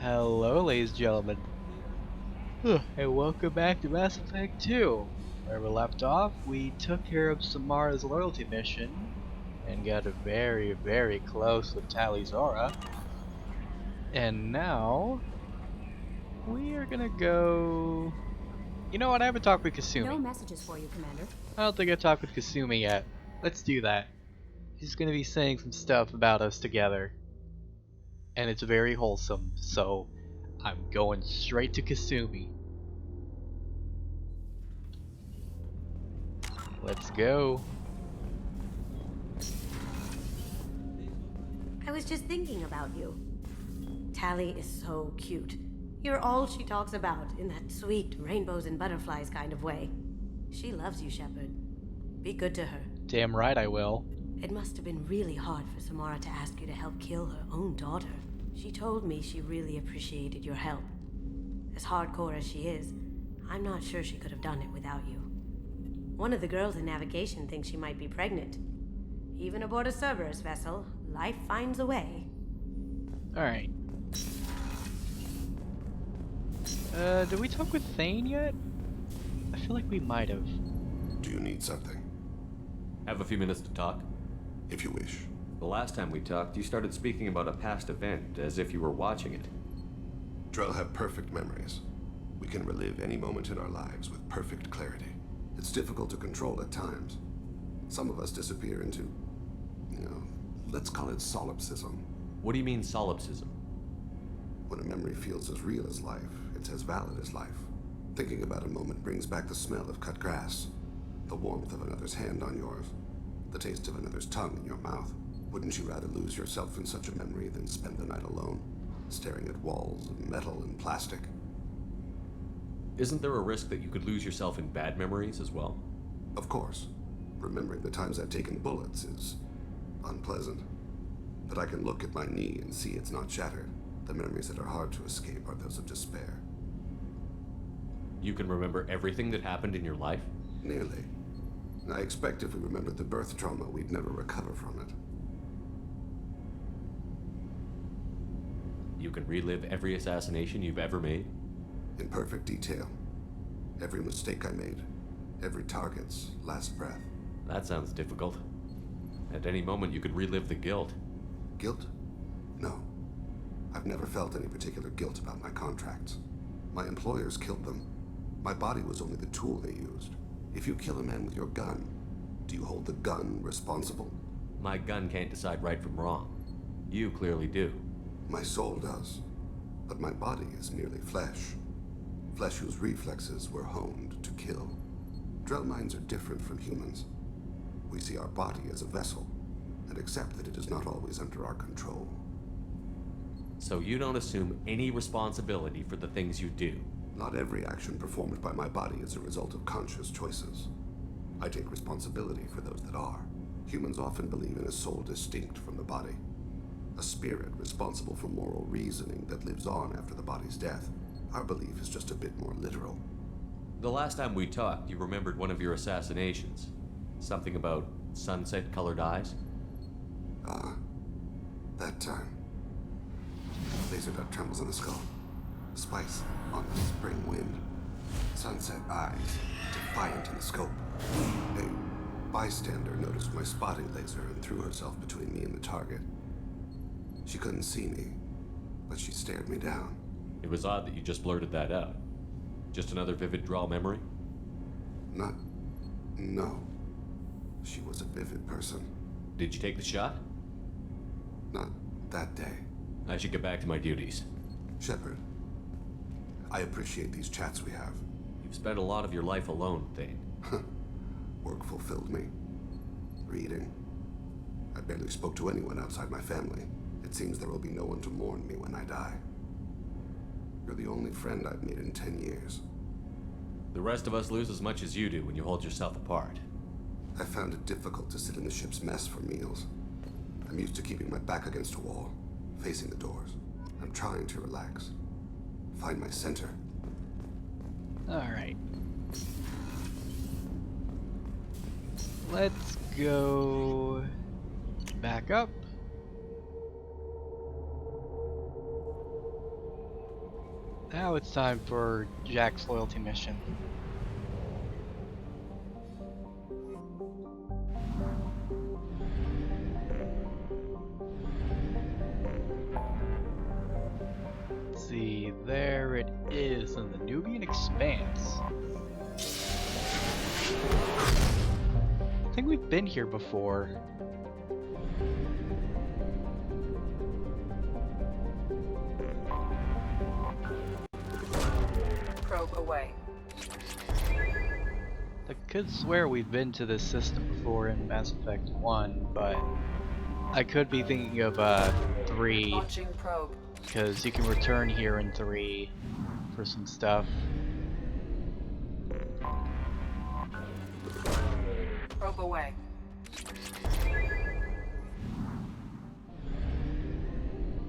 Hello, ladies and gentlemen, and welcome back to Mass Effect 2. Where we left off, we took care of Samara's loyalty mission and got very close with Talizora. And now we are gonna go. You know what? I haven't talked with No Kasumi. messages for you, Commander. I don't think I've talked with Kasumi yet. Let's do that. She's gonna be saying some stuff about us together, and it's very wholesome. So I'm going straight to Kasumi. Let's go. I was just thinking about you. Tally is so cute. You're all she talks about in that sweet rainbows and butterflies kind of way. She loves you, Shepard. Be good to her. Damn right I will. It must have been really hard for Samara to ask you to help kill her own daughter. She told me she really appreciated your help. As hardcore as she is, I'm not sure she could have done it without you. One of the girls in navigation thinks she might be pregnant. Even aboard a Cerberus vessel, life finds a way. Alright. Did we talk with Thane yet? I feel like we might have. Do you need something? Have a few minutes to talk? If you wish. The last time we talked, you started speaking about a past event as if you were watching it. Drell have perfect memories. We can relive any moment in our lives with perfect clarity. It's difficult to control at times. Some of us disappear into, let's call it solipsism. What do you mean solipsism? When a memory feels as real as life, it's as valid as life. Thinking about a moment brings back the smell of cut grass, the warmth of another's hand on yours, the taste of another's tongue in your mouth. Wouldn't you rather lose yourself in such a memory than spend the night alone, staring at walls of metal and plastic? Isn't there a risk that you could lose yourself in bad memories as well? Of course. Remembering the times I've taken bullets is unpleasant. But I can look at my knee and see it's not shattered. The memories that are hard to escape are those of despair. You can remember everything that happened in your life? Nearly. I expect if we remembered the birth trauma, we'd never recover from it. You can relive every assassination you've ever made? In perfect detail. Every mistake I made. Every target's last breath. That sounds difficult. At any moment you could relive the guilt. Guilt? No. I've never felt any particular guilt about my contracts. My employers killed them. My body was only the tool they used. If you kill a man with your gun, do you hold the gun responsible? My gun can't decide right from wrong. You clearly do. My soul does. But my body is merely flesh. Flesh whose reflexes were honed to kill. Drell minds are different from humans. We see our body as a vessel, and accept that it is not always under our control. So you don't assume any responsibility for the things you do? Not every action performed by my body is a result of conscious choices. I take responsibility for those that are. Humans often believe in a soul distinct from the body. A spirit responsible for moral reasoning that lives on after the body's death. Our belief is just a bit more literal. The last time we talked, you remembered one of your assassinations. Something about sunset-colored eyes? That time. Laser dot trembles in the skull. Spice on the spring wind. Sunset eyes, defiant in the scope. A bystander noticed my spotting laser and threw herself between me and the target. She couldn't see me, but she stared me down. It was odd that you just blurted that out. Just another vivid draw memory? No. She was a vivid person. Did you take the shot? Not that day. I should get back to my duties. Shepard, I appreciate these chats we have. You've spent a lot of your life alone, Thane. Work fulfilled me. Reading. I barely spoke to anyone outside my family. It seems there will be no one to mourn me when I die. You're the only friend I've made in 10 years. The rest of us lose as much as you do when you hold yourself apart. I found it difficult to sit in the ship's mess for meals. I'm used to keeping my back against a wall, facing the doors. I'm trying to relax. Find my center. Alright. Let's go back up. Now it's time for Jack's loyalty mission. Let's see, there it is in the Nubian Expanse. I think we've been here before. Probe away. I could swear we've been to this system before in Mass Effect 1, but I could be thinking of 3, Launching probe. because you can return here in 3 for some stuff. Probe away.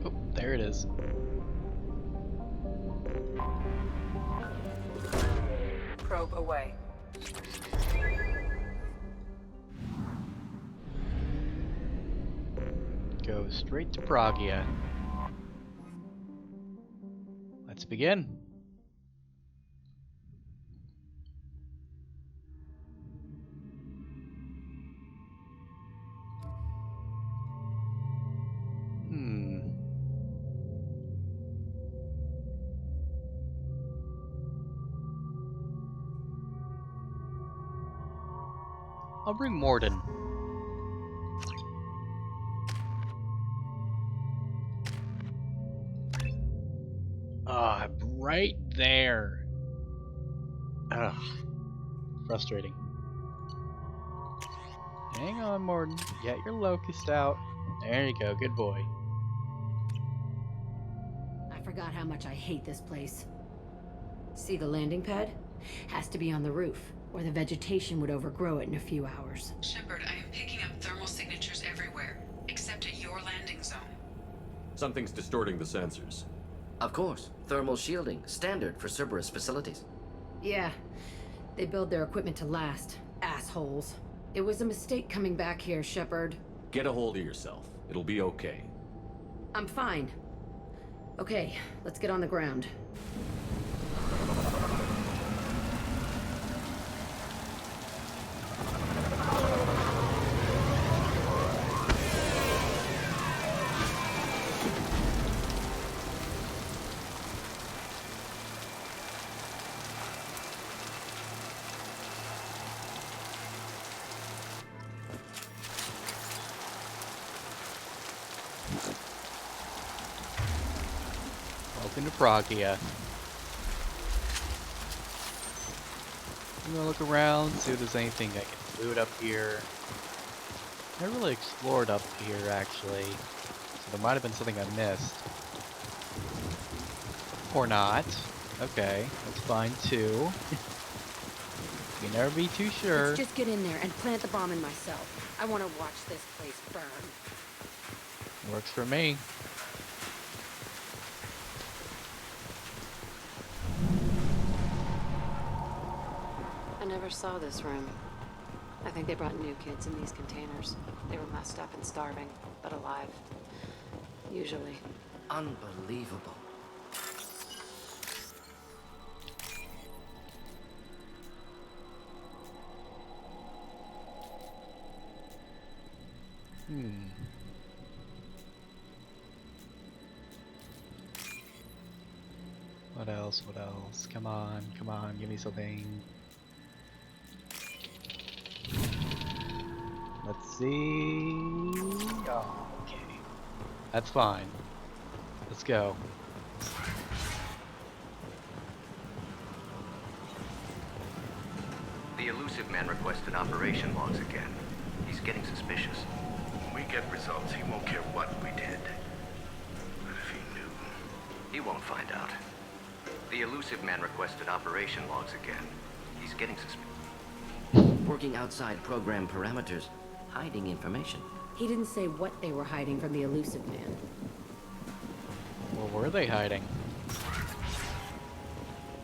Oh, there it is. Probe away. Go straight to Pragia. Let's begin. I'll bring Morden. Ah, right there. Ugh. Frustrating. Hang on, Morden. Get your locust out. There you go, good boy. I forgot how much I hate this place. See the landing pad? Has to be on the roof, or the vegetation would overgrow it in a few hours. Shepard, I am picking up thermal signatures everywhere, except at your landing zone. Something's distorting the sensors. Of course. Thermal shielding, standard for Cerberus facilities. Yeah, they build their equipment to last. Assholes. It was a mistake coming back here, Shepard. Get a hold of yourself. It'll be okay. I'm fine. Okay, let's get on the ground. Welcome to Pragia. I'm gonna look around, see if there's anything I can loot up here. I never really explored up here, actually. So there might have been something I missed. Or not. Okay, that's fine too. You can never be too sure. Let's just get in there and plant the bomb in myself. I want to watch this place burn. Works for me. I never saw this room. I think they brought new kids in these containers. They were messed up and starving, but alive. Usually. Unbelievable. What else? What else? Come on, give me something. Let's see. Oh, okay. That's fine. Let's go. The elusive man requested operation logs again. He's getting suspicious. When we get results, he won't care what we did. But if he knew... He won't find out. The elusive man requested operation logs again. He's getting suspicious. Working outside program parameters, hiding information. He didn't say what they were hiding from the elusive man. What were they hiding?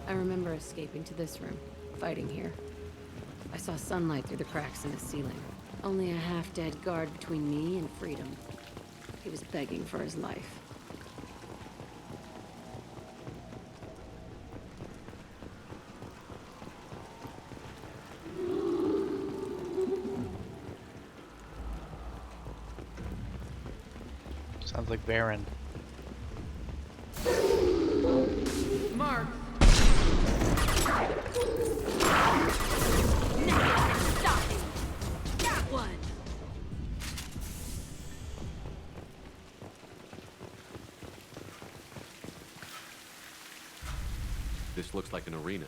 I remember escaping to this room, fighting here. I saw sunlight through the cracks in the ceiling. Only a half-dead guard between me and freedom. He was begging for his life. like Baron. Mark! Stop it! That one! This looks like an arena.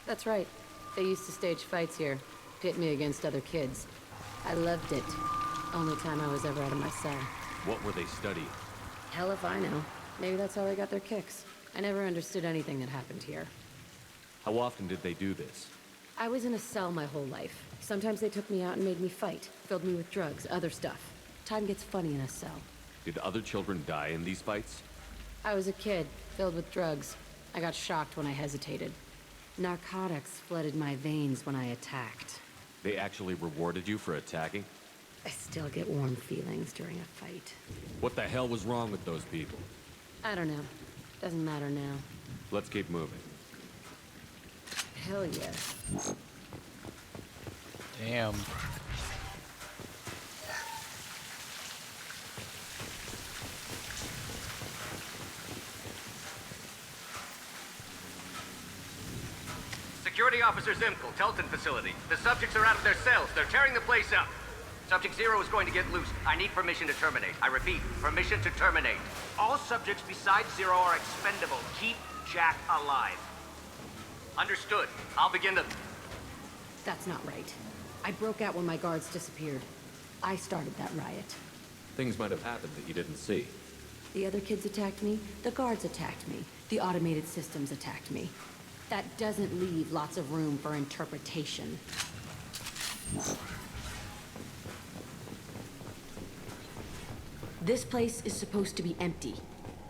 That's right. They used to stage fights here, pit me against other kids. I loved it. Only time I was ever out of my cell. What were they studying? Hell if I know. Maybe that's how they got their kicks. I never understood anything that happened here. How often did they do this? I was in a cell my whole life. Sometimes they took me out and made me fight, filled me with drugs, other stuff. Time gets funny in a cell. Did other children die in these fights? I was a kid, filled with drugs. I got shocked when I hesitated. Narcotics flooded my veins when I attacked. They actually rewarded you for attacking? I still get warm feelings during a fight. What the hell was wrong with those people? I don't know. Doesn't matter now. Let's keep moving. Hell yeah. Damn. Security Officer Zimkel, Telton facility. The subjects are out of their cells. They're tearing the place up. Subject Zero is going to get loose. I need permission to terminate. I repeat, permission to terminate. All subjects besides Zero are expendable. Keep Jack alive. Understood. I'll begin the... That's not right. I broke out when my guards disappeared. I started that riot. Things might have happened that you didn't see. The other kids attacked me, the guards attacked me, the automated systems attacked me. That doesn't leave lots of room for interpretation. This place is supposed to be empty.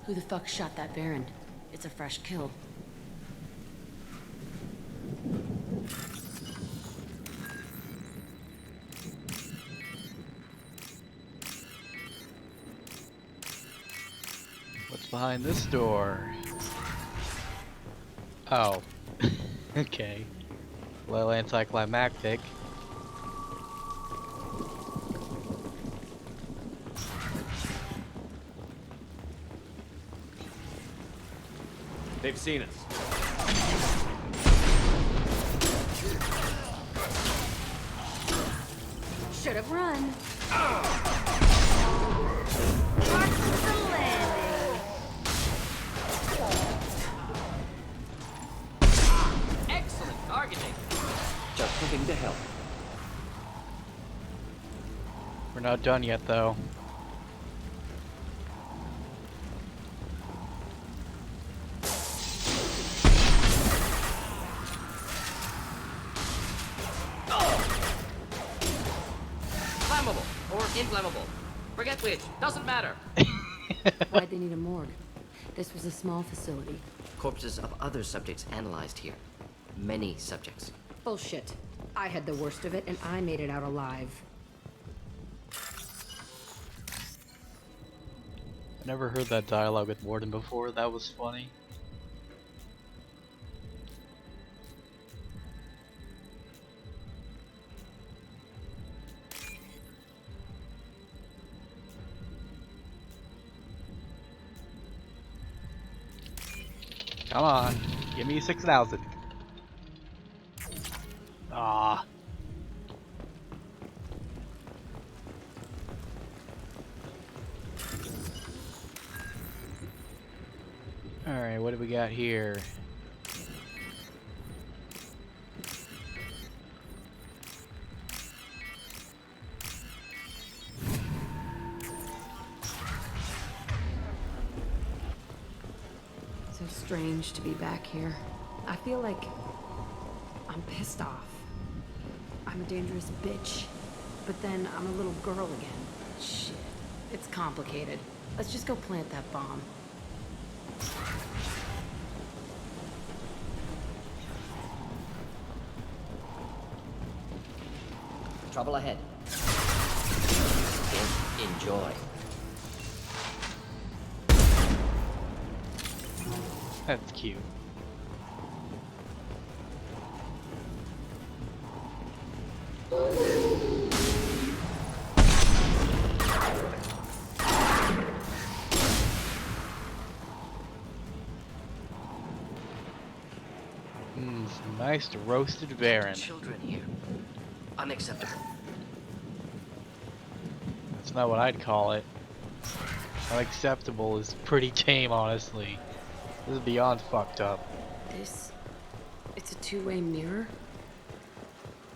Who the fuck shot that Baron? It's a fresh kill. What's behind this door? Oh. Okay. A little anticlimactic. They've seen us. Should have run. Mark the landing! Excellent targeting. Just looking to help. We're not done yet, though. Flammable or inflammable. Forget which. Doesn't matter. Why'd they need a morgue? This was a small facility. Corpses of other subjects analyzed here. Many subjects. Bullshit. I had the worst of it, and I made it out alive. I never heard that dialogue with Warden before. That was funny. Come on, give me 6,000. Ah. Alright, what do we got here? So strange to be back here. I feel like I'm pissed off. I'm a dangerous bitch, but then I'm a little girl again. Shit, it's complicated. Let's just go plant that bomb. Trouble ahead. Enjoy. That's cute. Some nice roasted Varen. Children here. Unacceptable. That's not what I'd call it. Unacceptable is pretty tame, honestly. This is beyond fucked up. It's a two-way mirror?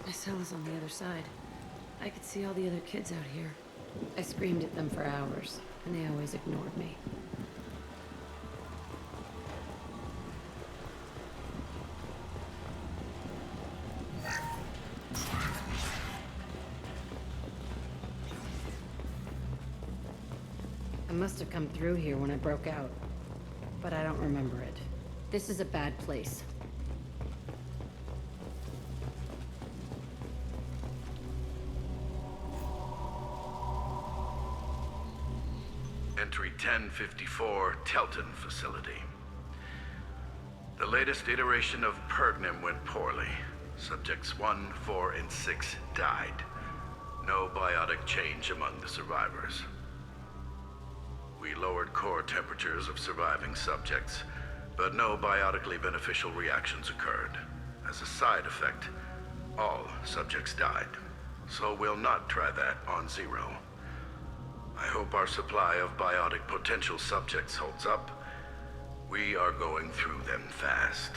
My cell is on the other side. I could see all the other kids out here. I screamed at them for hours, and they always ignored me. I must have come through here when I broke out, but I don't remember it. This is a bad place. Entry 1054, Telton Facility. The latest iteration of Pergnim went poorly. Subjects 1, 4, and 6 died. No biotic change among the survivors. We lowered core temperatures of surviving subjects, but no biotically beneficial reactions occurred. As a side effect, all subjects died. So we'll not try that on Zero. I hope our supply of biotic potential subjects holds up. We are going through them fast.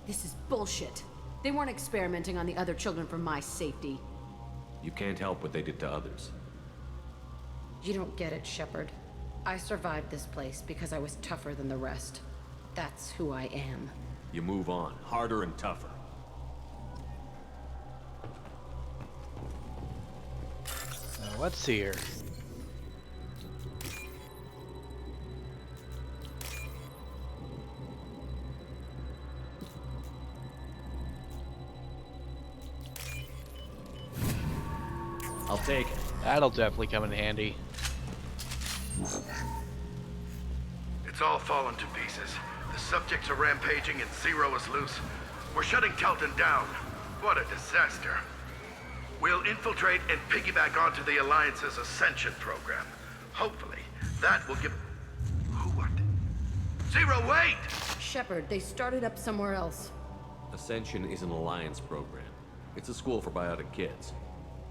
This is bullshit. They weren't experimenting on the other children for my safety. You can't help what they did to others. You don't get it, Shepard. I survived this place because I was tougher than the rest. That's who I am. You move on, harder and tougher. Now, what's here? I'll take it. That'll definitely come in handy. It's all fallen to pieces. The subjects are rampaging and Zero is loose. We're shutting Telton down. What a disaster. We'll infiltrate and piggyback onto the Alliance's Ascension program. Hopefully, that will give... Who are they? Zero, wait! Shepard, they started up somewhere else. Ascension is an alliance program. It's a school for biotic kids.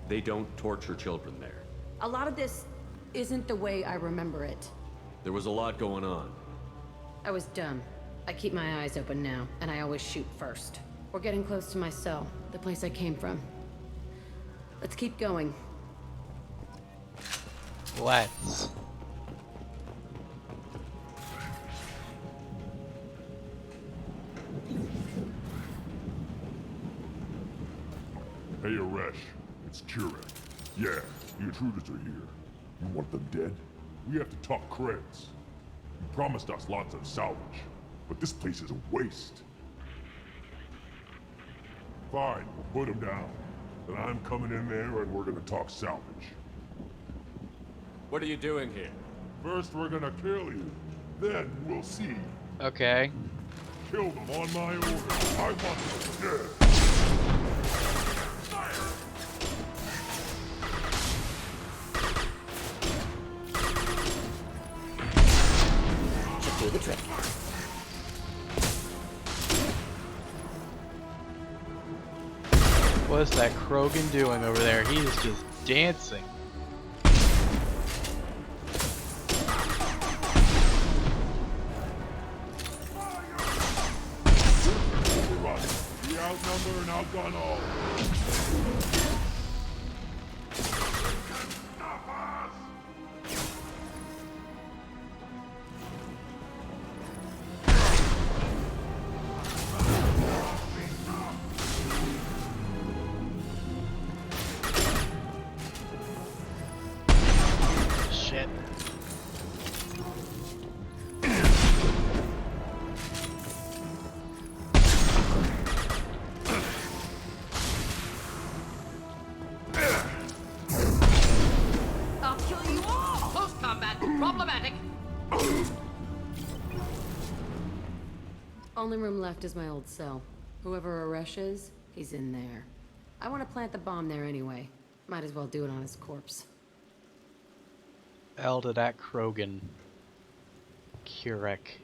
They don't torture children there. A lot of this isn't the way I remember it. There was a lot going on. I was dumb. I keep my eyes open now, and I always shoot first. We're getting close to my cell, the place I came from. Let's keep going. Let's. Hey, Aresh. It's Kureck. Yeah, the intruders are here. You want them dead? We have to talk creds. You promised us lots of salvage, but this place is a waste. Fine, we'll put them down. Then I'm coming in there and we're gonna talk salvage. What are you doing here? First we're gonna kill you. Then we'll see. Okay. Kill them on my order. I want them dead. Should do the trick. What's that Krogan doing over there? He is just dancing. We outnumber and outgun all. Shit. I'll kill you all! Post-combat, problematic. Only room left is my old cell. Whoever Aresh is, he's in there. I want to plant the bomb there anyway. Might as well do it on his corpse. Hell to that Krogan. Kureck.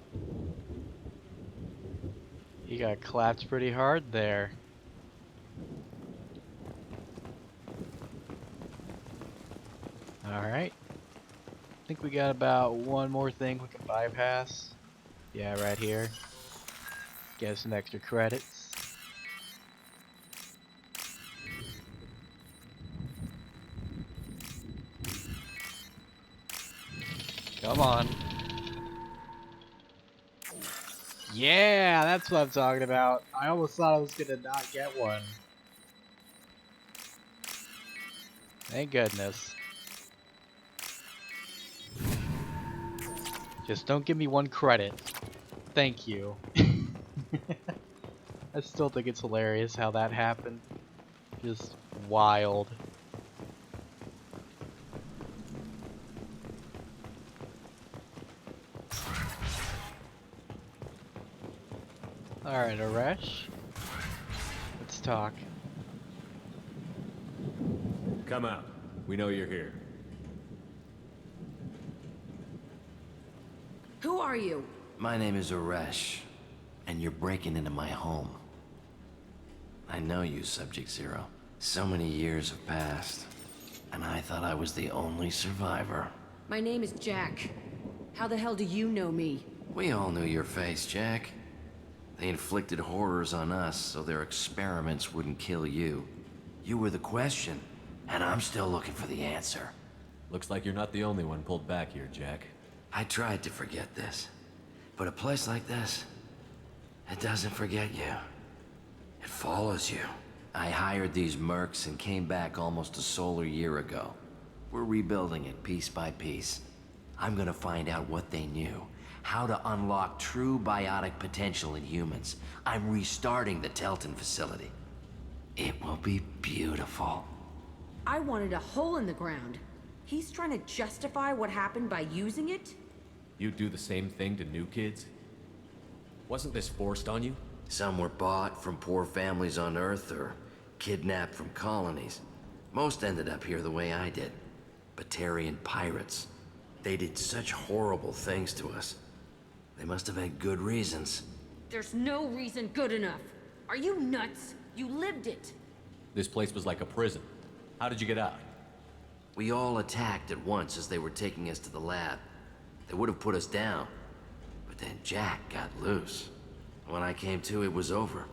He got clapped pretty hard there. Alright. I think we got about one more thing we can bypass. Yeah, right here. Get some extra credits. Come on. Yeah, that's what I'm talking about. I almost thought I was gonna not get one. Thank goodness. Just don't give me one credit. Thank you. I still think it's hilarious how that happened. Just wild. Alright, Aresh. Let's talk. Come out. We know you're here. Who are you? My name is Aresh, and you're breaking into my home. I know you, Subject Zero. So many years have passed, and I thought I was the only survivor. My name is Jack. How the hell do you know me? We all knew your face, Jack. They inflicted horrors on us so their experiments wouldn't kill you. You were the question, and I'm still looking for the answer. Looks like you're not the only one pulled back here, Jack. I tried to forget this, but a place like this, it doesn't forget you. It follows you. I hired these mercs and came back almost a solar year ago. We're rebuilding it piece by piece. I'm gonna find out what they knew, how to unlock true biotic potential in humans. I'm restarting the Telton facility. It will be beautiful. I wanted a hole in the ground. He's trying to justify what happened by using it? You do the same thing to new kids? Wasn't this forced on you? Some were bought from poor families on Earth or kidnapped from colonies. Most ended up here the way I did. Batarian pirates. They did such horrible things to us. They must have had good reasons. There's no reason good enough. Are you nuts? You lived it. This place was like a prison. How did you get out? We all attacked at once as they were taking us to the lab. They would have put us down. But then Jack got loose. When I came to, it was over.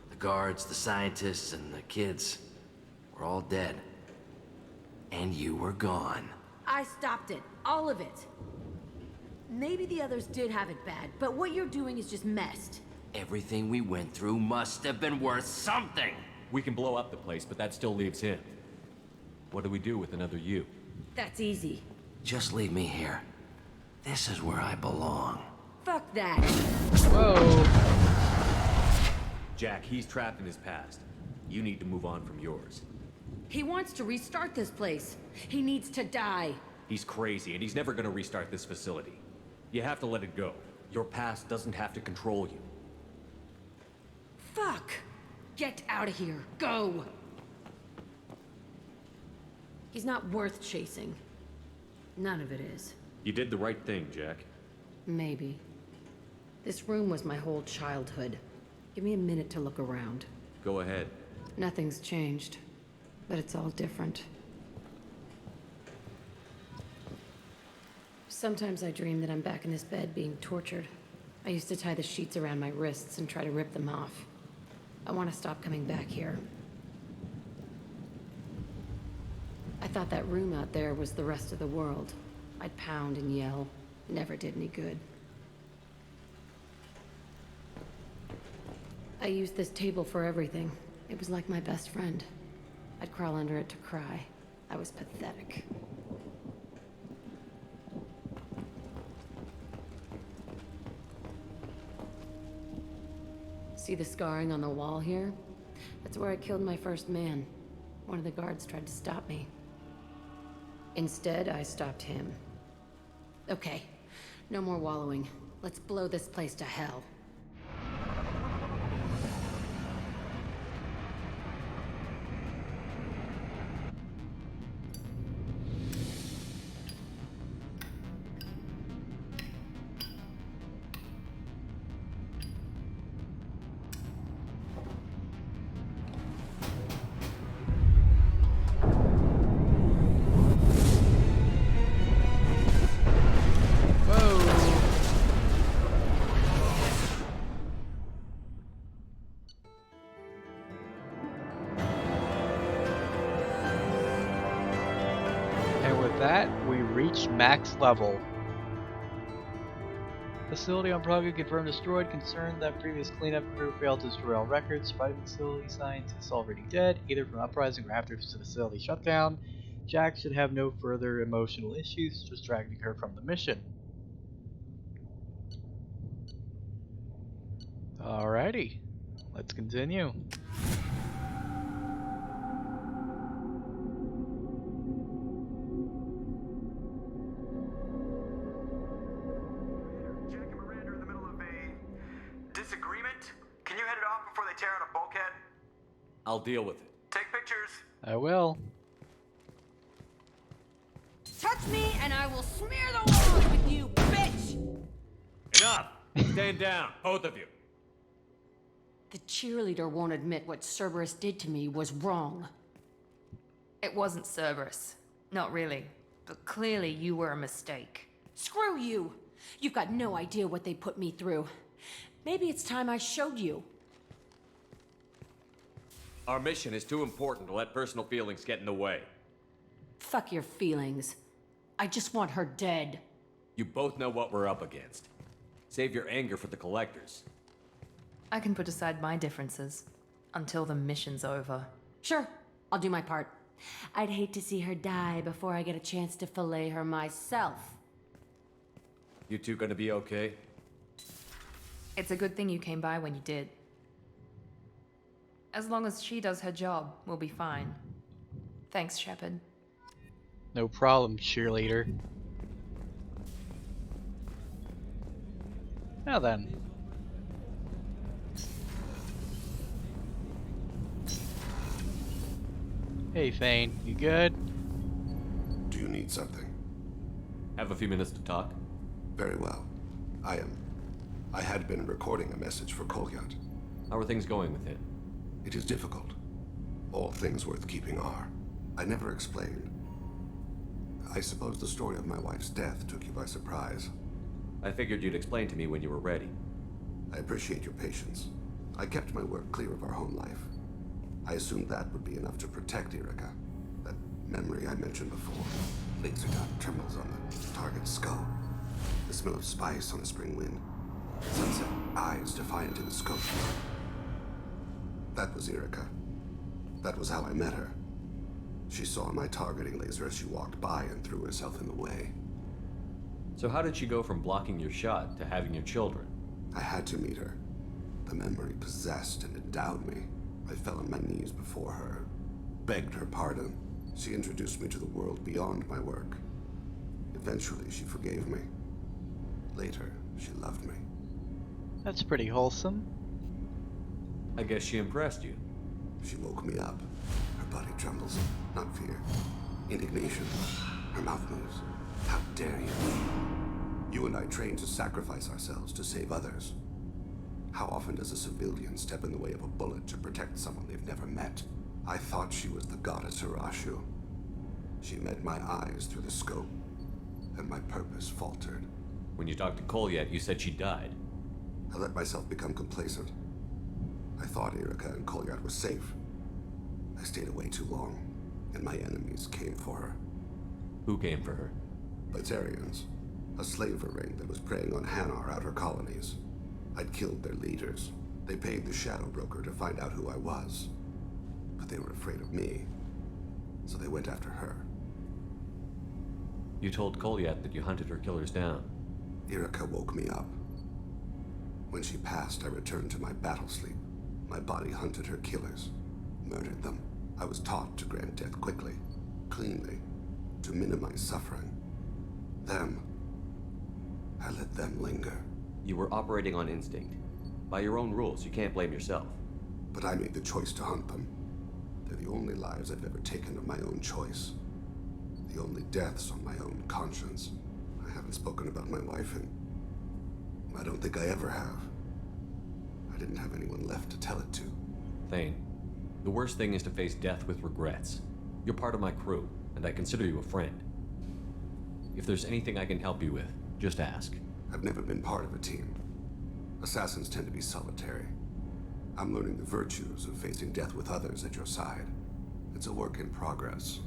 The guards, the scientists, and the kids were all dead. And you were gone. I stopped it. All of it. Maybe the others did have it bad, but what you're doing is just messed. Everything we went through must have been worth something. We can blow up the place, but that still leaves him. What do we do with another you? That's easy. Just leave me here. This is where I belong. Fuck that. Whoa. Jack, he's trapped in his past. You need to move on from yours. He wants to restart this place. He needs to die. He's crazy, and he's never gonna restart this facility. You have to let it go. Your past doesn't have to control you. Fuck! Get out of here. Go! He's not worth chasing. None of it is. You did the right thing, Jack. Maybe. This room was my whole childhood. Give me a minute to look around. Go ahead. Nothing's changed, but it's all different. Sometimes I dream that I'm back in this bed being tortured. I used to tie the sheets around my wrists and try to rip them off. I want to stop coming back here. I thought that room out there was the rest of the world. I'd pound and yell. Never did any good. I used this table for everything. It was like my best friend. I'd crawl under it to cry. I was pathetic. See the scarring on the wall here? That's where I killed my first man. One of the guards tried to stop me. Instead, I stopped him. Okay, no more wallowing. Let's blow this place to hell. reached max level. Facility on Praga confirmed destroyed. Concerned that previous cleanup crew failed to destroy all records. Surviving facility scientists already dead, either from uprising or after the facility shutdown. Jack should have no further emotional issues distracting her from the mission. Alrighty, let's continue. Jack and Miranda are in the middle of a disagreement. Can you head it off before they tear out a bulkhead? I'll deal with it. Take pictures. I will. Touch me and I will smear the walls with you, bitch! Enough! Stand down, both of you. The cheerleader won't admit what Cerberus did to me was wrong. It wasn't Cerberus. Not really. But clearly you were a mistake. Screw you! You've got no idea what they put me through. Maybe it's time I showed you. Our mission is too important to let personal feelings get in the way. Fuck your feelings. I just want her dead. You both know what we're up against. Save your anger for the collectors. I can put aside my differences until the mission's over. Sure, I'll do my part. I'd hate to see her die before I get a chance to fillet her myself. You two gonna be okay? It's a good thing you came by when you did. As long as she does her job, we'll be fine. Thanks, Shepard. No problem, cheerleader. Now then. Hey, Thane, you good? Do you need something? Have a few minutes to talk? Very well. I had been recording a message for Kolyat. How are things going with him? It is difficult. All things worth keeping are. I never explained. I suppose the story of my wife's death took you by surprise. I figured you'd explain to me when you were ready. I appreciate your patience. I kept my work clear of our home life. I assumed that would be enough to protect Erica. That memory I mentioned before. Laser dot trembles on the target's skull. The smell of spice on a spring wind. Sunset eyes defiant in the scope. That was Erica. That was how I met her. She saw my targeting laser as she walked by and threw herself in the way. So how did she go from blocking your shot to having your children? I had to meet her. The memory possessed and endowed me. I fell on my knees before her, begged her pardon. She introduced me to the world beyond my work. Eventually, she forgave me. Later, she loved me. That's pretty wholesome. I guess she impressed you. She woke me up. Her body trembles. Not fear. Indignation. Her mouth moves. How dare you? You and I trained to sacrifice ourselves to save others. How often does a civilian step in the way of a bullet to protect someone they've never met? I thought she was the goddess Arashu. She met my eyes through the scope, and my purpose faltered. When you talked to Kolyat, you said she died. I let myself become complacent. I thought Erica and Kolyat were safe. I stayed away too long, and my enemies came for her. Who came for her? Bitarians, a slaver ring that was preying on Hanar outer colonies. I'd killed their leaders. They paid the Shadow Broker to find out who I was. But they were afraid of me, so they went after her. You told Kolyat that you hunted her killers down. Erica woke me up. When she passed, I returned to my battle sleep. My body hunted her killers, murdered them. I was taught to grant death quickly, cleanly, to minimize suffering. I let them linger. You were operating on instinct. By your own rules, you can't blame yourself. But I made the choice to hunt them. They're the only lives I've ever taken of my own choice. The only deaths on my own conscience. I haven't spoken about my wife, and I don't think I ever have. I didn't have anyone left to tell it to. Thane, the worst thing is to face death with regrets. You're part of my crew, and I consider you a friend. If there's anything I can help you with, just ask. I've never been part of a team. Assassins tend to be solitary. I'm learning the virtues of facing death with others at your side. It's a work in progress.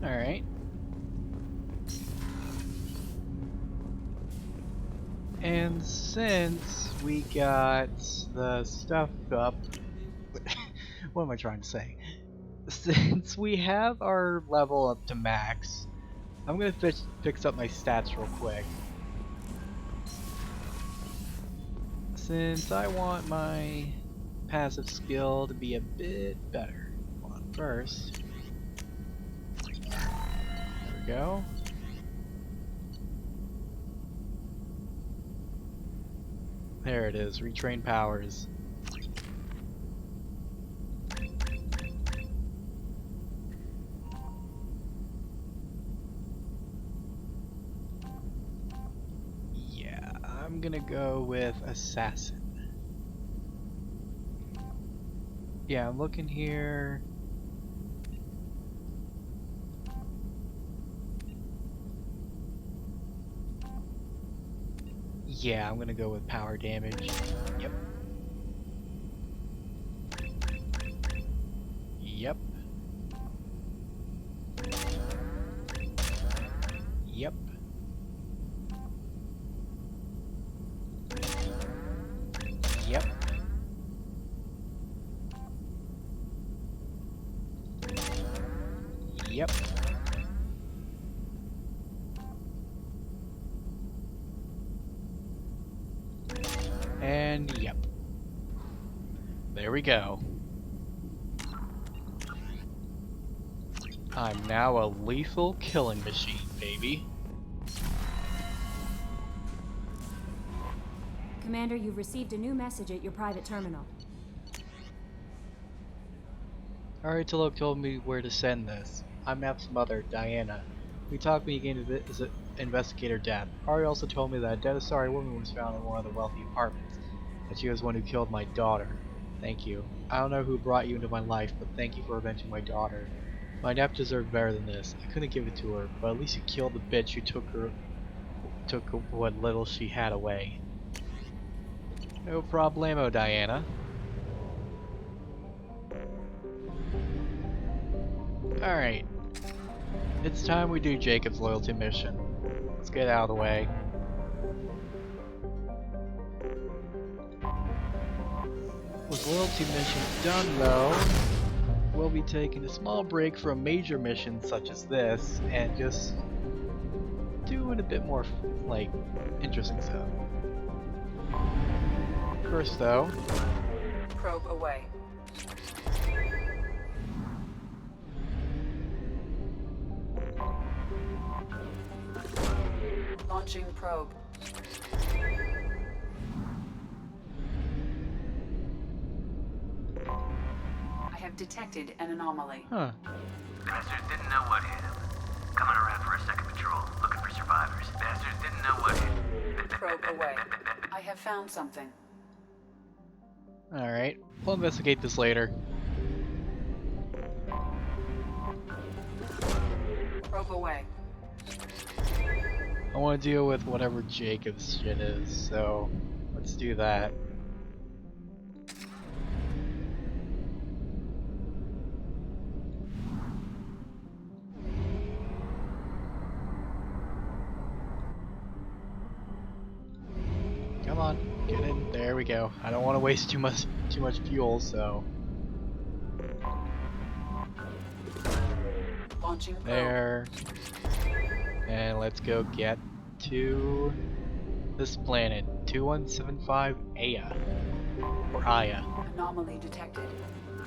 Alright. And since we got the stuff up, what am I trying to say? Since we have our level up to max, I'm gonna fix up my stats real quick. Since I want my passive skill to be a bit better. Hold on, first. There we go. There it is, retrain powers. Yeah, I'm gonna go with assassin. Yeah, I'm looking here. Yeah, I'm gonna go with power damage. Yep. Yep. Yep. Yep. Yep. And yep. There we go. I'm now a lethal killing machine, baby. Commander, you've received a new message at your private terminal. Alright, Talok told me where to send this. I'm Map's mother, Diana. We talked when you gained a investigator death. Ari also told me that a dead Asari woman was found in one of the wealthy apartments, that she was the one who killed my daughter. Thank you. I don't know who brought you into my life, but thank you for avenging my daughter. My Nap deserved better than this. I couldn't give it to her, but at least you killed the bitch who took what little she had away. No problemo, Diana. Alright. It's time we do Jacob's loyalty mission. Let's get out of the way. With loyalty missions done though, we'll be taking a small break from major missions such as this and just doing a bit more like interesting stuff. First though, Probe away. Launching probe. I have detected an anomaly. huh. Bastards didn't know what hit him. Coming around for a second patrol, looking for survivors. Bastards didn't know what hit him. Probe away. I have found something. Alright, we'll investigate this later. Probe away. I want to deal with whatever Jacob's shit is, so let's do that. Come on, get in. There we go. I don't want to waste too much fuel, so Launching probe. there. And let's go get to this planet, 2175 Aeia. Or Aeia. Anomaly detected.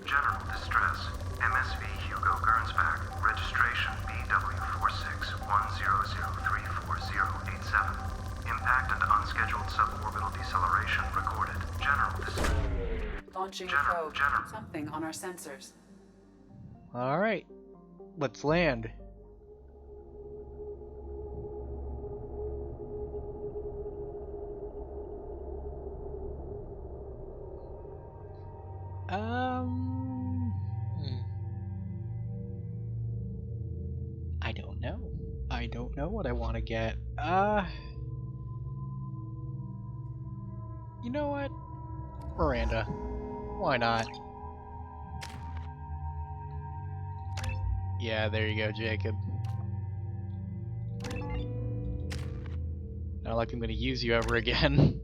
General distress. MSV Hugo Gernsback. Registration BW4610034087. Impact and unscheduled suborbital deceleration recorded. General distress. Launching General, probe. Something on our sensors. Alright, let's land. I don't know. I don't know what I want to get. You know what? Miranda. Why not? Yeah, there you go, Jacob. Not like I'm gonna use you ever again.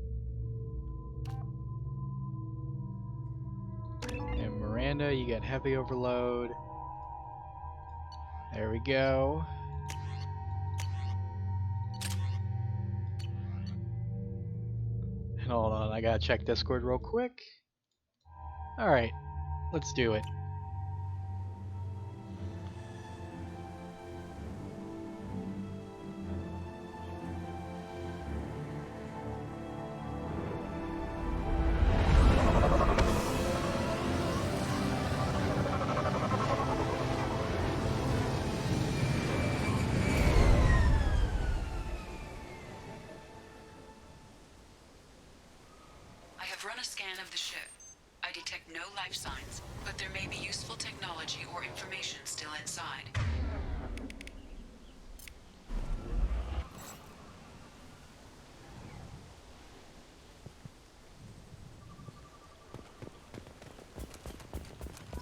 And Miranda, you got heavy overload. There we go. Hold on, I gotta check Discord real quick. Alright, let's do it. I have run a scan of the ship. I detect no life signs, but there may be useful technology or information still inside.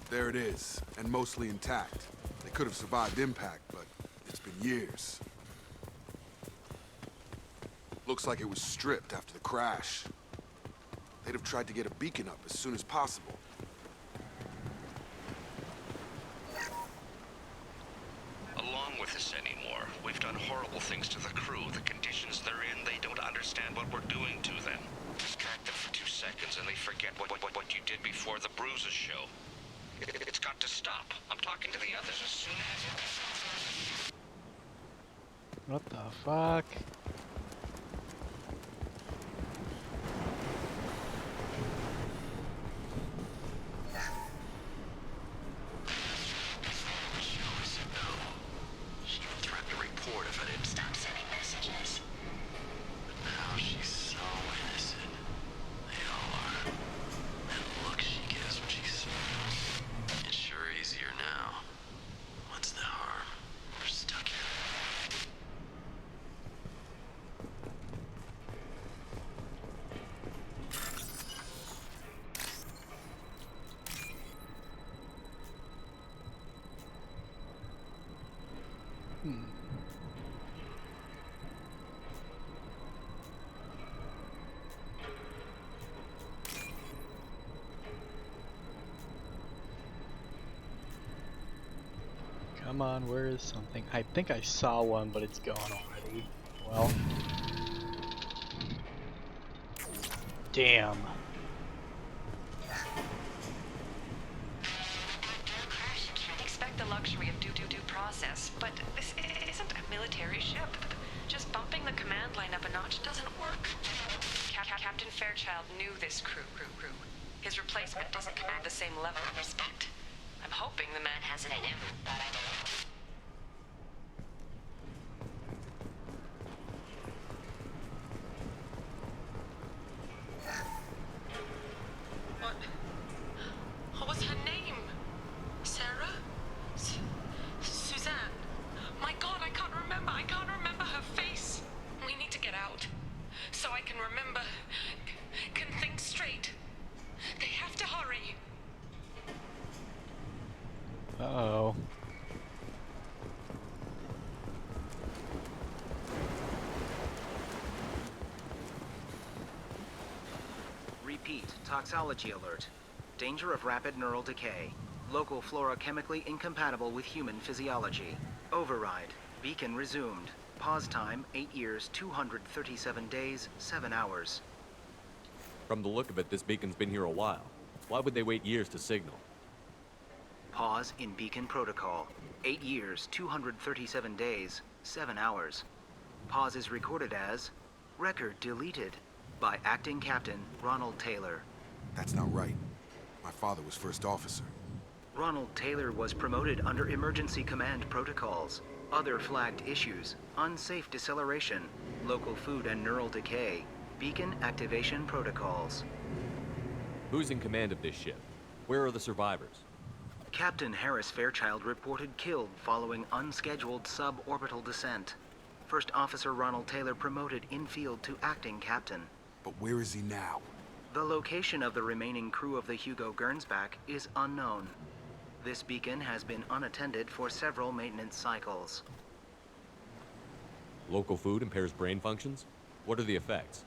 There it is, and mostly intact. They could have survived impact, but it's been years. Looks like it was stripped after the crash. They'd have tried to get a beacon up as soon as possible. Along with this anymore. We've done horrible things to the crew. The conditions they're in, they don't understand what we're doing to them. Distract them for 2 seconds and they forget what you did before the bruises show. It's got to stop. I'm talking to the others as soon as... What the fuck? She threatened to report if I didn't stop sending messages. But now she's so innocent. They all are. And the look she gives when she smiles. It's sure easier now. What's the harm? We're stuck here. Come on, where is something? I think I saw one, but it's gone already. Well. Damn. Can't expect the luxury of due process, but this isn't a military ship. Just bumping the command line up a notch doesn't work. Captain Fairchild knew this crew. His replacement doesn't command the same level of respect. I'm hoping the man has it in him, but I don't know. What was her name? Sarah? Suzanne? My God, I can't remember. I can't remember her face. We need to get out. So I can remember. Can think straight. They have to hurry. Uh-oh. Repeat, toxology alert. Danger of rapid neural decay. Local flora chemically incompatible with human physiology. Override. Beacon resumed. Pause time, 8 years, 237 days, 7 hours. From the look of it, this beacon's been here a while. Why would they wait years to signal? Pause in beacon protocol. 8 years, 237 days, 7 hours. Pause is recorded as record deleted by acting captain Ronald Taylor. That's not right. My father was first officer. Ronald Taylor was promoted under emergency command protocols. Other flagged issues: unsafe deceleration, local food and neural decay, beacon activation protocols. Who's in command of this ship? Where are the survivors? Captain Harris Fairchild reported killed following unscheduled suborbital descent. First Officer Ronald Taylor promoted in-field to acting captain. But where is he now? The location of the remaining crew of the Hugo Gernsback is unknown. This beacon has been unattended for several maintenance cycles. Local food impairs brain functions? What are the effects?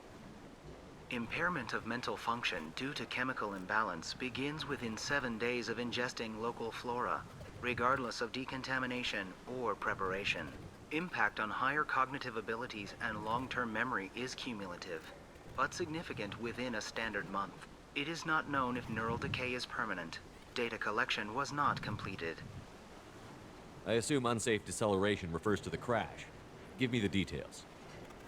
Impairment of mental function due to chemical imbalance begins within 7 days of ingesting local flora, regardless of decontamination or preparation. Impact on higher cognitive abilities and long-term memory is cumulative, but significant within a standard month. It is not known if neural decay is permanent. Data collection was not completed. I assume unsafe deceleration refers to the crash. Give me the details.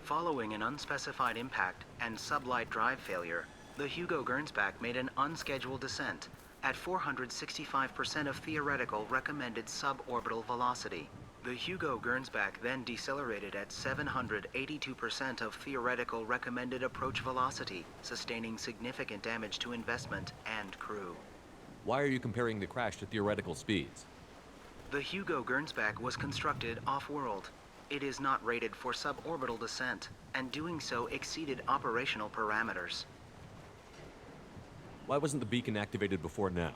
Following an unspecified impact and sublight drive failure, the Hugo Gernsback made an unscheduled descent at 465% of theoretical recommended suborbital velocity. The Hugo Gernsback then decelerated at 782% of theoretical recommended approach velocity, sustaining significant damage to investment and crew. Why are you comparing the crash to theoretical speeds? The Hugo Gernsback was constructed off-world. It is not rated for suborbital descent, and doing so exceeded operational parameters. Why wasn't the beacon activated before now?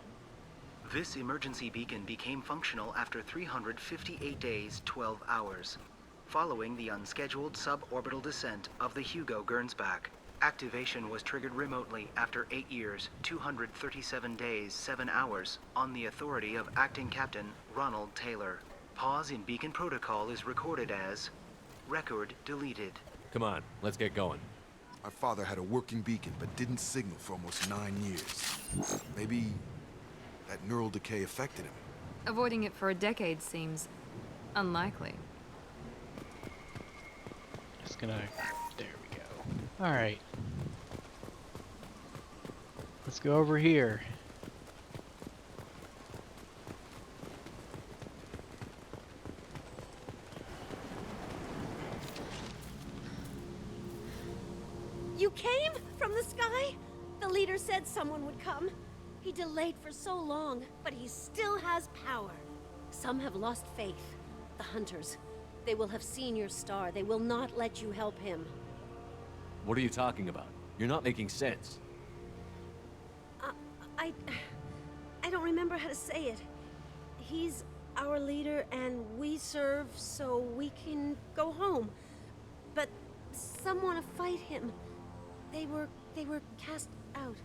This emergency beacon became functional after 358 days, 12 hours, following the unscheduled suborbital descent of the Hugo Gernsback. Activation was triggered remotely after 8 years, 237 days, 7 hours, on the authority of Acting Captain Ronald Taylor. Pause in beacon protocol is recorded as record deleted. Come on, let's get going. My father had a working beacon, but didn't signal for almost 9 years. Maybe that neural decay affected him. Avoiding it for a decade seems unlikely. Just gonna... There we go. Alright. Let's go over here. You came from the sky? The leader said someone would come. He delayed for so long, but he still has power. Some have lost faith. The hunters. They will have seen your star. They will not let you help him. What are you talking about? You're not making sense. I don't remember how to say it. He's our leader and we serve so we can go home. But some want to fight him. They were cast out.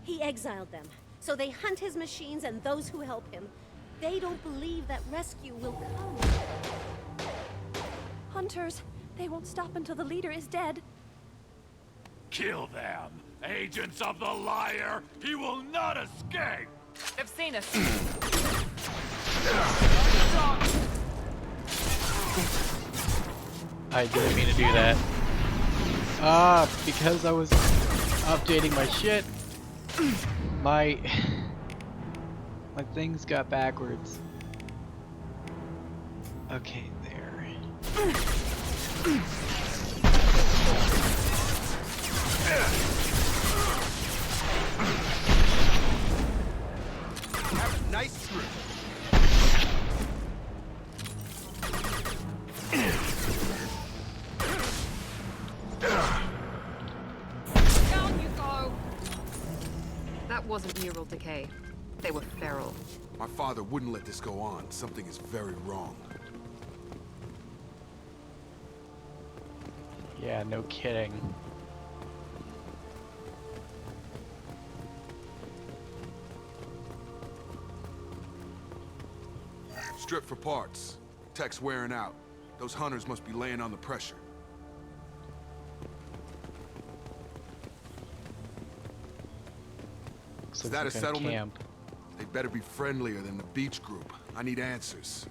He exiled them, so they hunt his machines and those who help him. They don't believe that rescue will come. Hunters, they won't stop until the leader is dead. Kill them! Agents of the liar! He will not escape! They've seen us. I didn't mean to do that. Because I was updating my shit, my things got backwards. Okay, there. Have a nice trip. Down you go! That wasn't neural decay. They were feral. My father wouldn't let this go on. Something is very wrong. Yeah, no kidding. Strip for parts. Tech's wearing out. Those hunters must be laying on the pressure. Is that a settlement? Camp. They better be friendlier than the beach group. I need answers.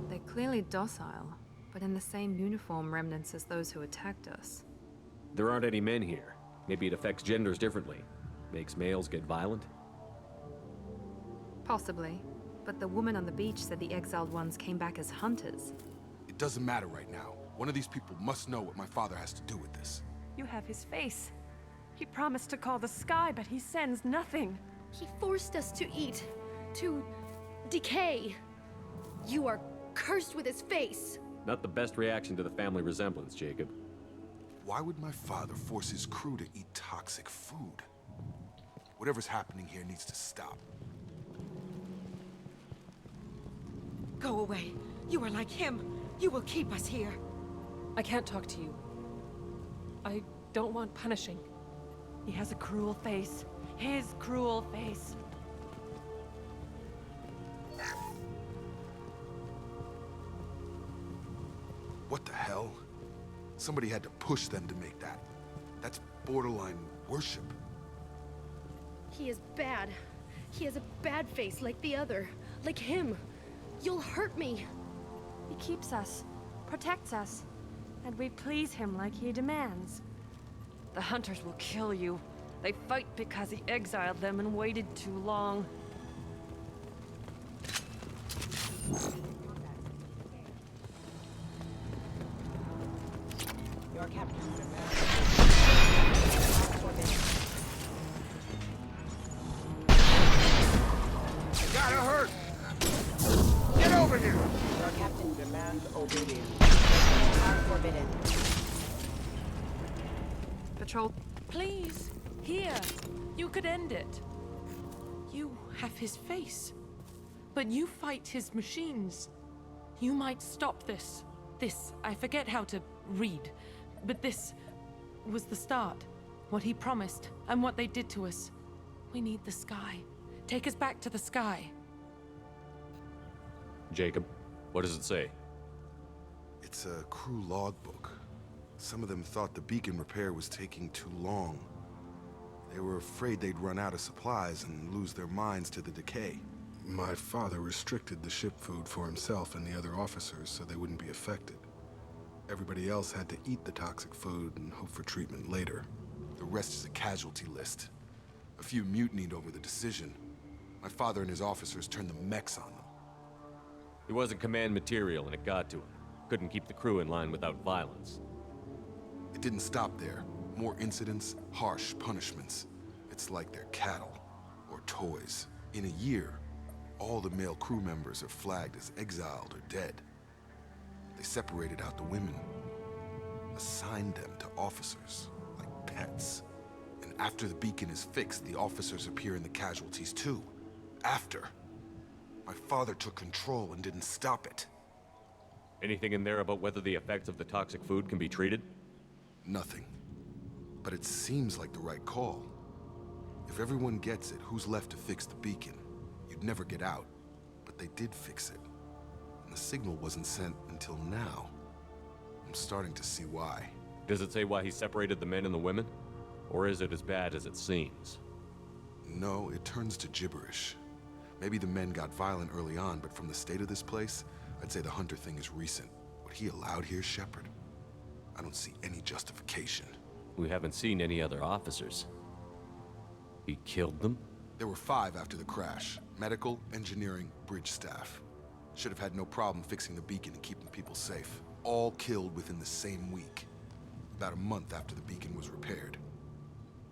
They're clearly docile, but in the same uniform remnants as those who attacked us. There aren't any men here. Maybe it affects genders differently. Makes males get violent? Possibly. But the woman on the beach said the exiled ones came back as hunters. It doesn't matter right now. One of these people must know what my father has to do with this. You have his face. He promised to call the sky, but he sends nothing. He forced us to eat, to decay. You are cursed with his face. Not the best reaction to the family resemblance, Jacob. Why would my father force his crew to eat toxic food? Whatever's happening here needs to stop. Go away. You are like him. You will keep us here. I can't talk to you. I don't want punishing. He has a cruel face. His cruel face. What the hell? Somebody had to push them to make that. That's borderline worship. He is bad. He has a bad face like the other. Like him. You'll hurt me. He keeps us, protects us, and we please him like he demands. The hunters will kill you. They fight because he exiled them and waited too long. Your captain. Gotta hurt! Get over here! Your captain demands obedience. Forbidden. Patrol, please, here. You could end it. You have his face, but you fight his machines. You might stop this. This, I forget how to read, but this was the start. What he promised, and what they did to us. We need the sky. Take us back to the sky. Jacob, what does it say? It's a crew logbook. Some of them thought the beacon repair was taking too long. They were afraid they'd run out of supplies and lose their minds to the decay. My father restricted the ship food for himself and the other officers so they wouldn't be affected. Everybody else had to eat the toxic food and hope for treatment later. The rest is a casualty list. A few mutinied over the decision. My father and his officers turned the mechs on them. He wasn't command material and it got to him. Couldn't keep the crew in line without violence. It didn't stop there. More incidents, harsh punishments. It's like they're cattle or toys. In a year, all the male crew members are flagged as exiled or dead. They separated out the women, assigned them to officers, like pets. And after the beacon is fixed, the officers appear in the casualties too. After. My father took control and didn't stop it. Anything in there about whether the effects of the toxic food can be treated? Nothing. But it seems like the right call. If everyone gets it, who's left to fix the beacon? You'd never get out. But they did fix it. And the signal wasn't sent until now. I'm starting to see why. Does it say why he separated the men and the women? Or is it as bad as it seems? No, it turns to gibberish. Maybe the men got violent early on, but from the state of this place, I'd say the Hunter thing is recent. What he allowed here, Shepard? I don't see any justification. We haven't seen any other officers. He killed them? There were 5 after the crash. Medical, engineering, bridge staff. Should have had no problem fixing the beacon and keeping people safe. All killed within the same week. About a month after the beacon was repaired.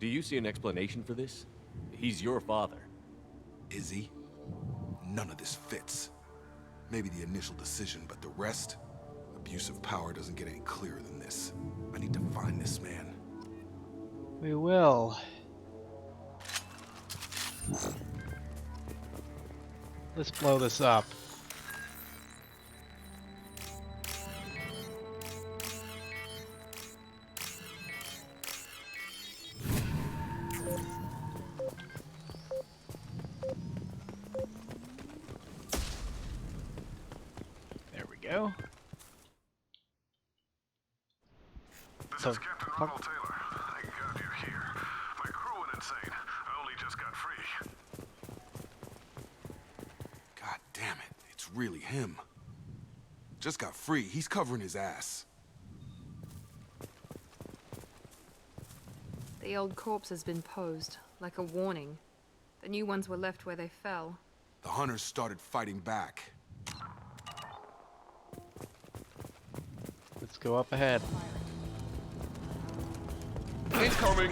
Do you see an explanation for this? He's your father. Is he? None of this fits. Maybe the initial decision, but the rest? Abuse of power doesn't get any clearer than this. I need to find this man. We will. Let's blow this up. There we go. This is Captain Ronald Taylor. Thank God you're here. My crew went insane. I only just got free. God damn it, it's really him. Just got free, he's covering his ass. The old corpse has been posed, like a warning. The new ones were left where they fell. The hunters started fighting back. Let's go up ahead. Incoming!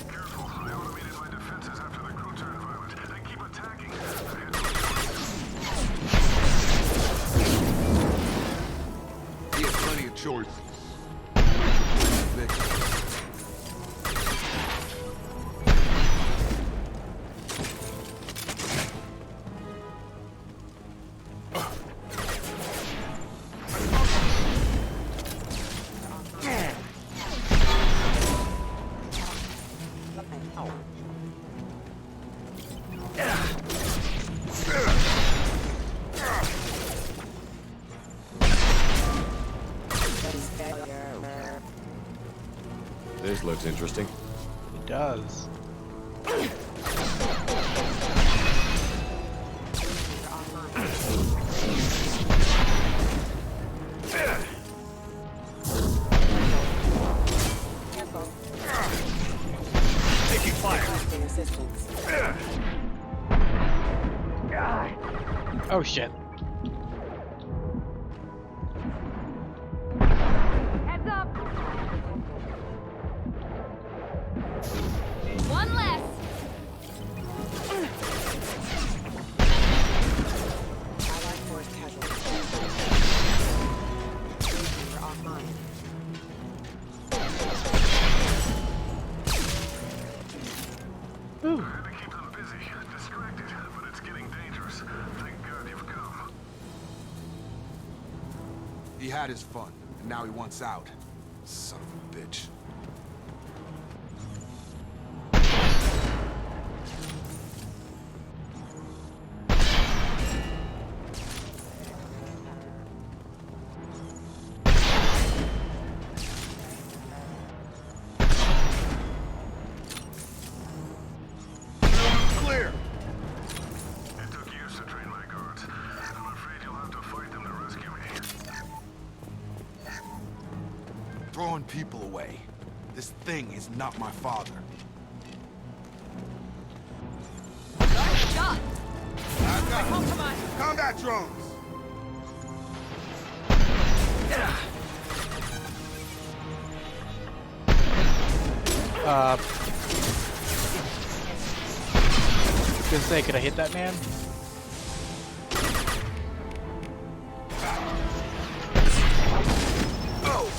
Careful, I automated my defenses after the choices. This looks interesting. It does. Taking fire. Oh shit. Heads up! One less! Allied force casualty. You're offline. Ooh. Had to keep them busy, distracted, but it's getting dangerous. Thank God you've come. He had his fun, and now he wants out. Son of a bitch. Clear! It took years to train my guards. I'm afraid you'll have to fight them to rescue me. Throwing people away. This thing is not my father. Shot! I've got combat drones! Gonna say, could I hit that man? Oh!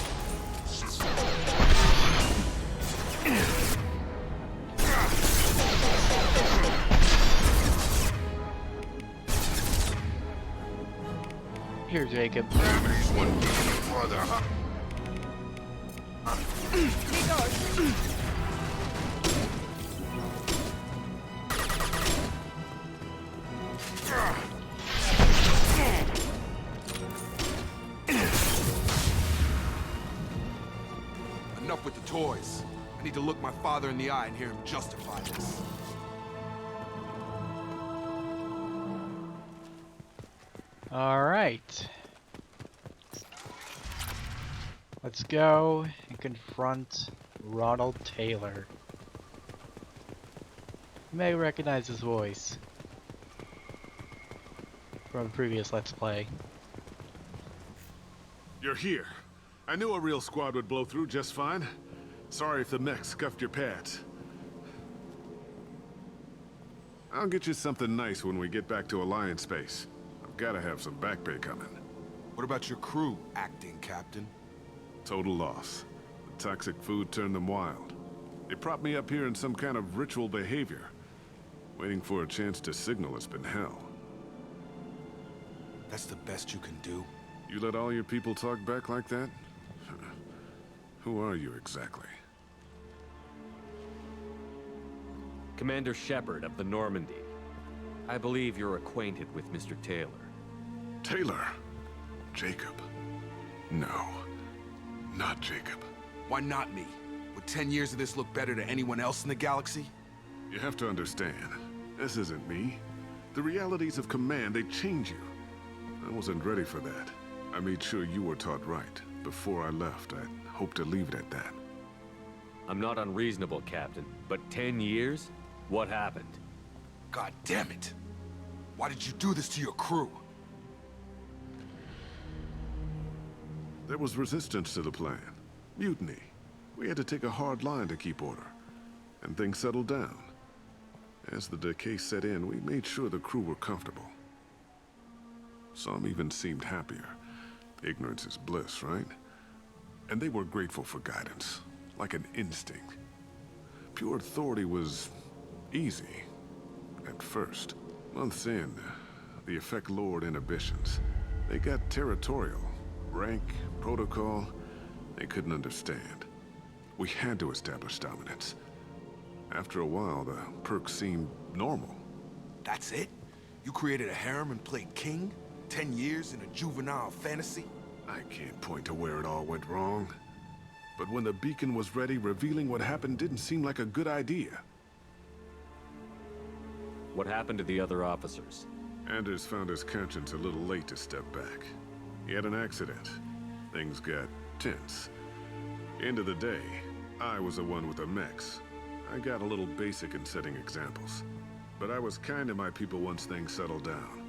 Here, Jacob. Gravity's one further, huh? Enough with the toys. I need to look my father in the eye and hear him justify this. Alright. Let's go and confront Ronald Taylor. You may recognize his voice from a previous Let's Play. You're here. I knew a real squad would blow through just fine. Sorry if the mech scuffed your pads. I'll get you something nice when we get back to Alliance space. I've gotta have some back pay coming. What about your crew, acting captain? Total loss. The toxic food turned them wild. They propped me up here in some kind of ritual behavior. Waiting for a chance to signal has been hell. That's the best you can do? You let all your people talk back like that? Who are you exactly? Commander Shepard of the Normandy. I believe you're acquainted with Mr. Taylor. Taylor? Jacob? No. Not Jacob. Why not me? Would 10 years of this look better to anyone else in the galaxy? You have to understand, this isn't me. The realities of command, they change you. I wasn't ready for that. I made sure you were taught right. Before I left, I hoped to leave it at that. I'm not unreasonable, Captain, but 10 years? What happened? God damn it! Why did you do this to your crew? There was resistance to the plan. Mutiny. We had to take a hard line to keep order. And things settled down. As the decay set in, we made sure the crew were comfortable. Some even seemed happier. Ignorance is bliss, right? And they were grateful for guidance, like an instinct. Pure authority was easy, at first. Months in, the effect lowered inhibitions. They got territorial. Rank, protocol, they couldn't understand. We had to establish dominance. After a while, the perks seemed normal. That's it? You created a harem and played king? 10 years in a juvenile fantasy? I can't point to where it all went wrong. But when the beacon was ready, revealing what happened didn't seem like a good idea. What happened to the other officers? Anders found his conscience a little late to step back. He had an accident. Things got tense. End of the day, I was the one with the mechs. I got a little basic in setting examples. But I was kind to my people once things settled down.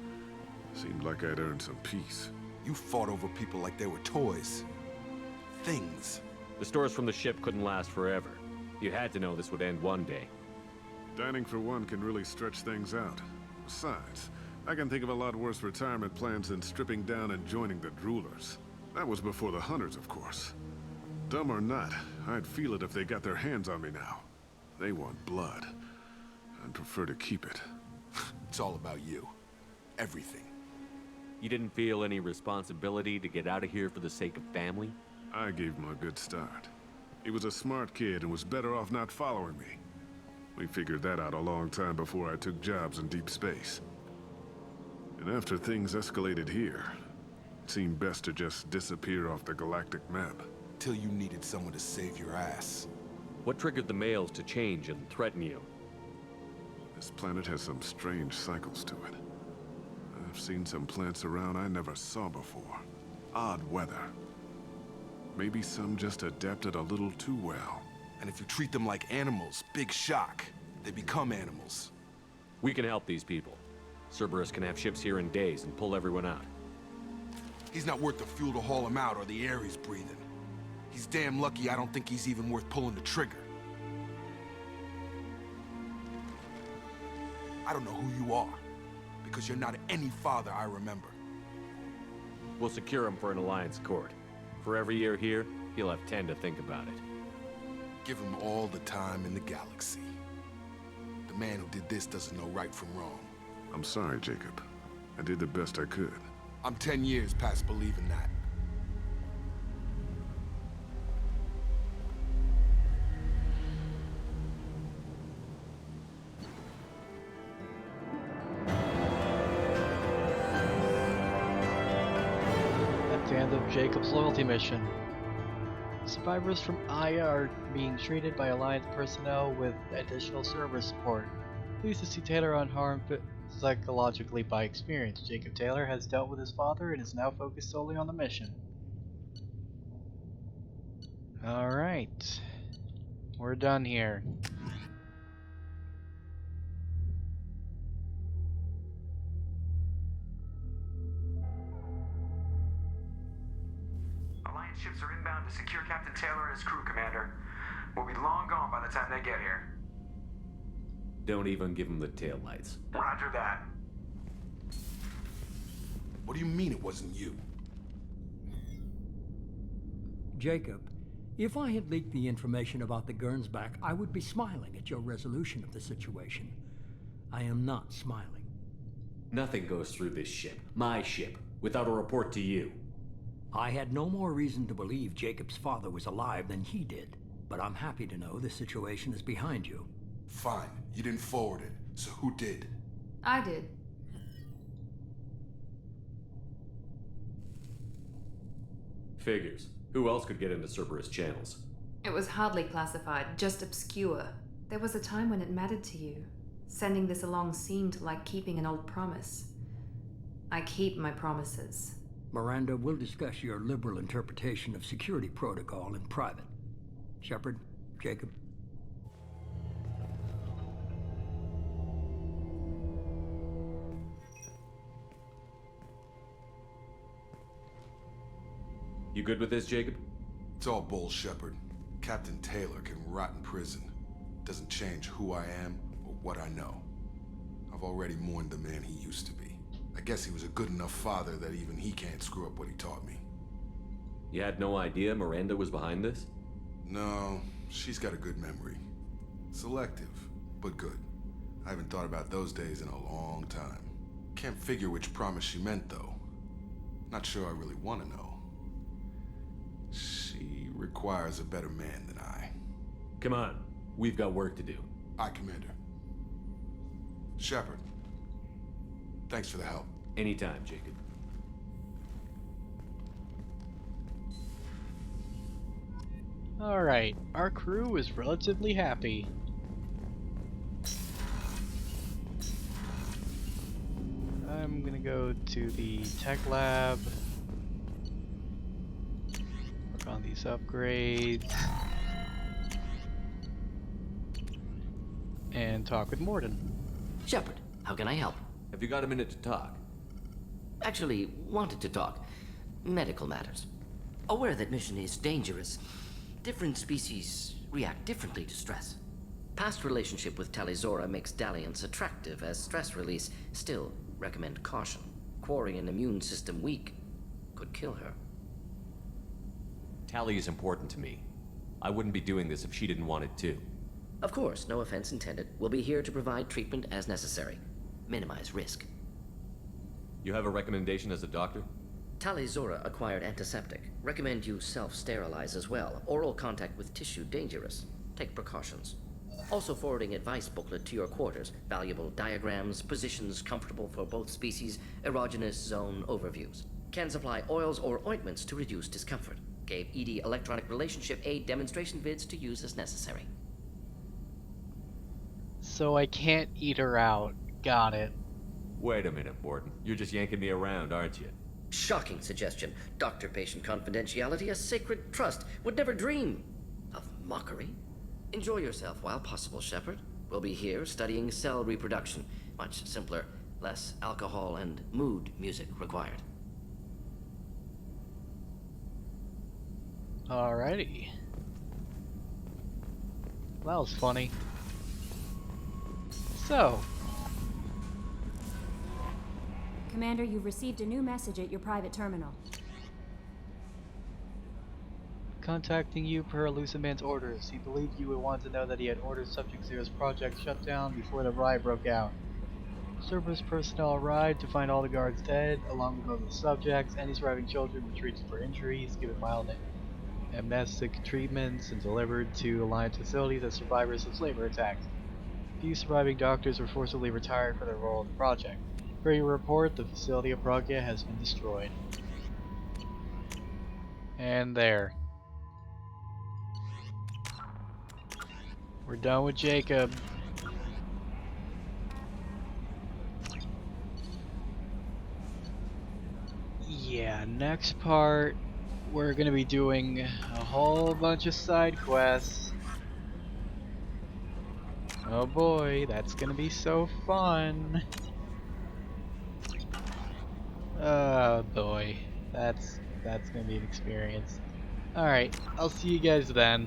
Seemed like I'd earned some peace. You fought over people like they were toys. Things. The stores from the ship couldn't last forever. You had to know this would end one day. Dining for one can really stretch things out. Besides, I can think of a lot worse retirement plans than stripping down and joining the droolers. That was before the hunters, of course. Dumb or not, I'd feel it if they got their hands on me now. They want blood. I'd prefer to keep it. It's all about you. Everything. You didn't feel any responsibility to get out of here for the sake of family? I gave him a good start. He was a smart kid and was better off not following me. We figured that out a long time before I took jobs in deep space. And after things escalated here, it seemed best to just disappear off the galactic map. Till you needed someone to save your ass. What triggered the males to change and threaten you? This planet has some strange cycles to it. I've seen some plants around I never saw before. Odd weather. Maybe some just adapted a little too well. And if you treat them like animals, big shock. They become animals. We can help these people. Cerberus can have ships here in days and pull everyone out. He's not worth the fuel to haul him out or the air he's breathing. He's damn lucky I don't think he's even worth pulling the trigger. I don't know who you are, because you're not any father I remember. We'll secure him for an Alliance court. For every year here, he'll have 10 to think about it. Give him all the time in the galaxy. The man who did this doesn't know right from wrong. I'm sorry, Jacob. I did the best I could. I'm 10 years past believing that. At the end of Jacob's loyalty mission, survivors from Aeia are being treated by Alliance personnel with additional server support. Pleased to see Taylor unharmed psychologically by experience. Jacob Taylor has dealt with his father and is now focused solely on the mission. Alright. We're done here. Alliance ships are inbound to secure Captain Taylor and his crew, Commander. We'll be long gone by the time they get here. Don't even give him the taillights. Roger that. What do you mean it wasn't you? Jacob, if I had leaked the information about the Gernsback, I would be smiling at your resolution of the situation. I am not smiling. Nothing goes through this ship, my ship, without a report to you. I had no more reason to believe Jacob's father was alive than he did, but I'm happy to know the situation is behind you. Fine, you didn't forward it, so who did? I did. Figures. Who else could get into Cerberus channels? It was hardly classified, just obscure. There was a time when it mattered to you. Sending this along seemed like keeping an old promise. I keep my promises. Miranda, we'll discuss your liberal interpretation of security protocol in private. Shepard, Jacob. You good with this, Jacob? It's all bull, Shepard. Captain Taylor can rot in prison. Doesn't change who I am or what I know. I've already mourned the man he used to be. I guess he was a good enough father that even he can't screw up what he taught me. You had no idea Miranda was behind this? No, she's got a good memory. Selective, but good. I haven't thought about those days in a long time. Can't figure which promise she meant, though. Not sure I really want to know. She requires a better man than I. Come on, we've got work to do. Aye, Commander. Shepard, thanks for the help. Anytime, Jacob. Alright, our crew is relatively happy. I'm gonna go to the tech lab. Work on these upgrades. And talk with Morden. Shepard, how can I help? Have you got a minute to talk? Actually, wanted to talk. Medical matters. Aware that mission is dangerous. Different species react differently to stress. Past relationship with Talizora makes dalliance attractive as stress release. Still, recommend caution. Quarrying an immune system weak could kill her. Tally is important to me. I wouldn't be doing this if she didn't want it too. Of course, no offense intended. We'll be here to provide treatment as necessary. Minimize risk. You have a recommendation as a doctor? Talizora acquired antiseptic. Recommend you self-sterilize as well. Oral contact with tissue dangerous. Take precautions. Also forwarding advice booklet to your quarters. Valuable diagrams, positions comfortable for both species, erogenous zone overviews. Can supply oils or ointments to reduce discomfort. Gave ED electronic relationship aid demonstration vids to use as necessary. So I can't eat her out. Got it. Wait a minute, Morden. You're just yanking me around, aren't you? Shocking suggestion. Doctor-patient confidentiality, a sacred trust. Would never dream of mockery. Enjoy yourself while possible, Shepard. We'll be here studying cell reproduction. Much simpler, less alcohol and mood music required. Alrighty. That was funny. So, Commander, you've received a new message at your private terminal. contacting you per Luciman's orders. He believed you would want to know that he had ordered Subject Zero's project shut down before the riot broke out. Cerberus personnel arrived to find all the guards dead, along with both the subjects. Any surviving children were treated for injuries, given mild amnestic treatments, and delivered to Alliance facilities as survivors of slaver attacks. Few surviving doctors were forcibly retired for their role in the project. Per your report, the facility of Pragia has been destroyed. And there. We're done with Jacob. Yeah, next part, we're gonna be doing a whole bunch of side quests. Oh boy, that's gonna be so fun. Oh boy, that's gonna be an experience. Alright, I'll see you guys then.